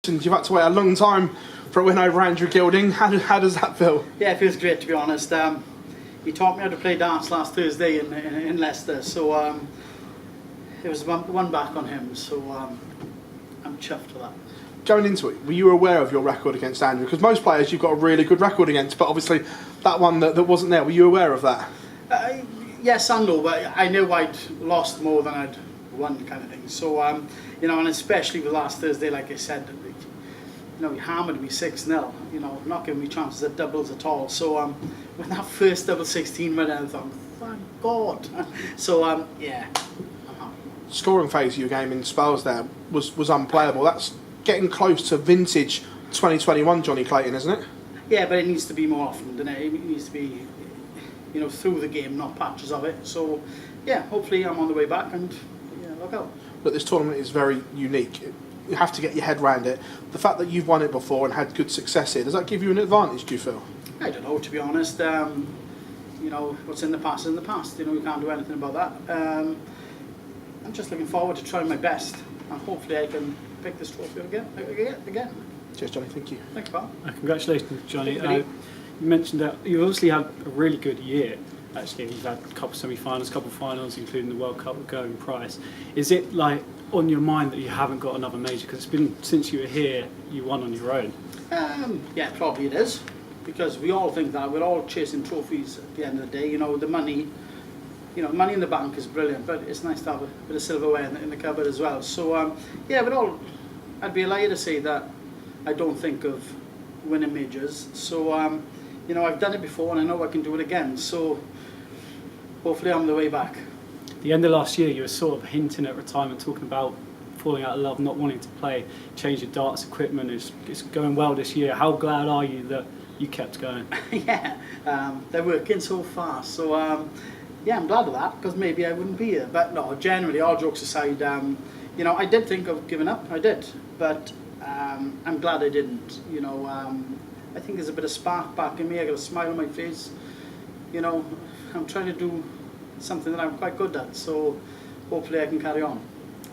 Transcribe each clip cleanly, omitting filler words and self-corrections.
You've had to wait a long time for a win over Andrew Gilding. How does that feel? Yeah, it feels great, to be honest. He taught me how to play darts last Thursday in Leicester, so it was one back on him, so I'm chuffed for that. Going into it, were you aware of your record against Andrew? Because most players you've got a really good record against, but obviously that one that wasn't there, were you aware of that? Yes and no, but I knew I'd lost more than I'd won, kind of thing. So, you know, and especially with last Thursday, like I said, you know, he hammered me 6-0, you know, not giving me chances at doubles at all. So when that first double 16 went out, I thought, thank God. So, yeah, I'm happy. Scoring phase of your game in spells there was unplayable. That's getting close to vintage 2021 Jonny Clayton, isn't it? Yeah, but it needs to be more often, doesn't it? It needs to be, you know, through the game, not patches of it. So, yeah, hopefully I'm on the way back and, yeah, look out. But this tournament is very unique. You have to get your head around it. The fact that you've won it before and had good success here, does that give you an advantage, do you feel? I don't know, to be honest. You know, what's in the past is in the past. You know, we can't do anything about that. I'm just looking forward to trying my best, and hopefully I can pick this trophy again. Cheers, Jonny. Thank you. Thanks, pal. Congratulations, Jonny. You mentioned that you obviously had a really good year. Actually, you've had a couple semi-finals, couple finals, including the World Cup with Grand Prix. Is it like on your mind that you haven't got another major? Because it's been since you were here, you won on your own. Yeah, probably it is, because we all think that we're all chasing trophies at the end of the day. You know, the money, you know, money in the bank is brilliant, but it's nice to have a bit of silverware in the cupboard as well. So yeah, we're all. I'd be a liar to say that I don't think of winning majors. So you know, I've done it before, and I know I can do it again. So hopefully I'm the way back. The end of last year, you were sort of hinting at retirement, talking about falling out of love, not wanting to play, change your darts equipment. It's going well this year. How glad are you that you kept going? Yeah, they're working so fast. So yeah, I'm glad of that, because maybe I wouldn't be here. But no, generally, all jokes aside, you know, I did think of giving up. I did, but I'm glad I didn't. You know, I think there's a bit of spark back in me. I got a smile on my face. You know, I'm trying to do something that I'm quite good at, so hopefully I can carry on.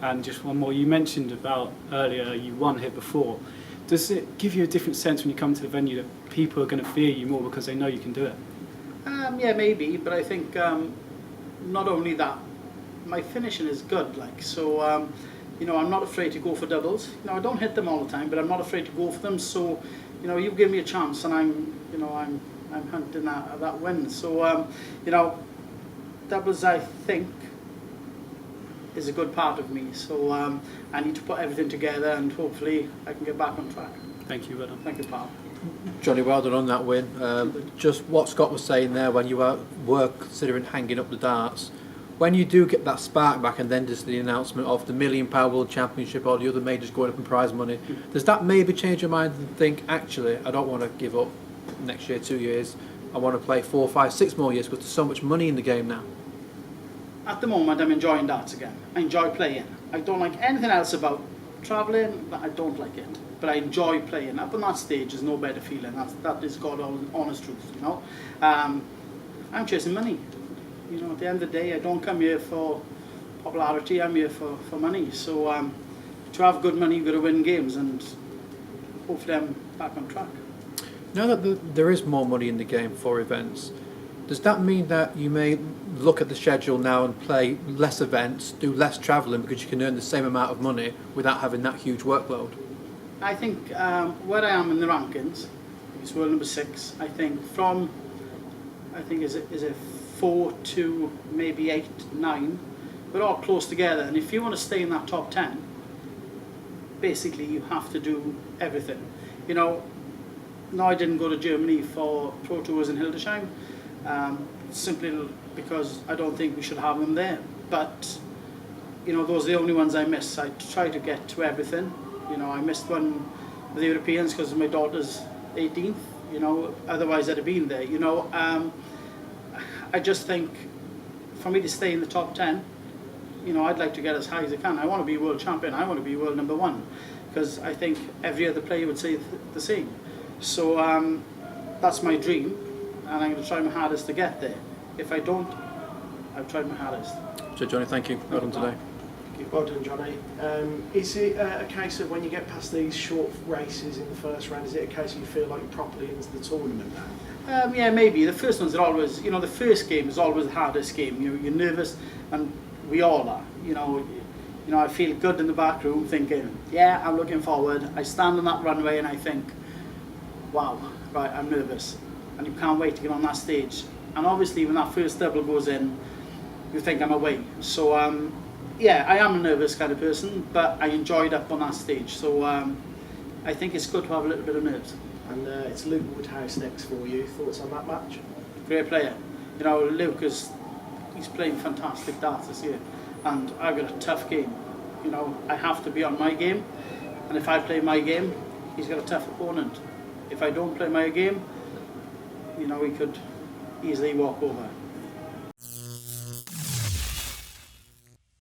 And just one more, you mentioned about earlier you won here before. Does it give you a different sense when you come to the venue that people are going to fear you more because they know you can do it? Yeah, maybe, but I think not only that, my finishing is good, like, so you know, I'm not afraid to go for doubles. You know, I don't hit them all the time, but I'm not afraid to go for them. So, you know, you give me a chance, and I'm hunting that win. So, you know, doubles, I think, is a good part of me. So I need to put everything together, and hopefully I can get back on track. Thank you, Adam. Thank you, pal. Jonny, well done on that win. Just what Scott was saying there, when you were considering hanging up the darts, when you do get that spark back, and then just the announcement of the £1 million World Championship or the other majors going up in prize money, does that maybe change your mind and think, actually, I don't want to give up next year, 2 years, I want to play 4, 5, 6 more years because there's so much money in the game now? At the moment, I'm enjoying darts again. I enjoy playing. I don't like anything else about travelling. I don't like it, but I enjoy playing. Up on that stage, there's no better feeling. That is God's honest truth, you know. I'm chasing money. You know, at the end of the day, I don't come here for popularity. I'm here for money. So to have good money, you've got to win games, and hopefully I'm back on track. Now that there is more money in the game for events, does that mean that you may look at the schedule now and play less events, do less travelling, because you can earn the same amount of money without having that huge workload? I think where I am in the rankings, it's world number 6. I think from, is it 4 to maybe 8, 9, we're all close together. And if you want to stay in that top 10, basically you have to do everything. You know, no, I didn't go to Germany for ProTours in Hildesheim. Simply because I don't think we should have them there. But, you know, those are the only ones I miss. I try to get to everything. You know, I missed one with the Europeans because my daughter's 18th, you know, otherwise I'd have been there, you know. I just think for me to stay in the top 10, you know, I'd like to get as high as I can. I want to be world champion. I want to be world number 1, because I think every other player would say the same. So that's my dream, and I'm going to try my hardest to get there. If I don't, I've tried my hardest. So Jonny, thank you. Well done today. you. Well done, Johnny. Is it a case of when you get past these short races in the first round, is it a case of you feel like you're properly into the tournament now? Yeah, maybe. The first ones are always, the first game is always the hardest game. You're nervous, and we all are. I feel good in the back room thinking, yeah, I'm looking forward. I stand on that runway and I think, wow, right, I'm nervous. And you can't wait to get on that stage. And obviously when that first double goes in, you think I'm away. So, yeah, I am a nervous kind of person, but I enjoyed up on that stage. So I think it's good to have a little bit of nerves. And it's Luke Woodhouse next for you. Thoughts on that match? Great player. Luke he's playing fantastic darts this year. And I've got a tough game. I have to be on my game. And if I play my game, he's got a tough opponent. If I don't play my game, he could easily walk over.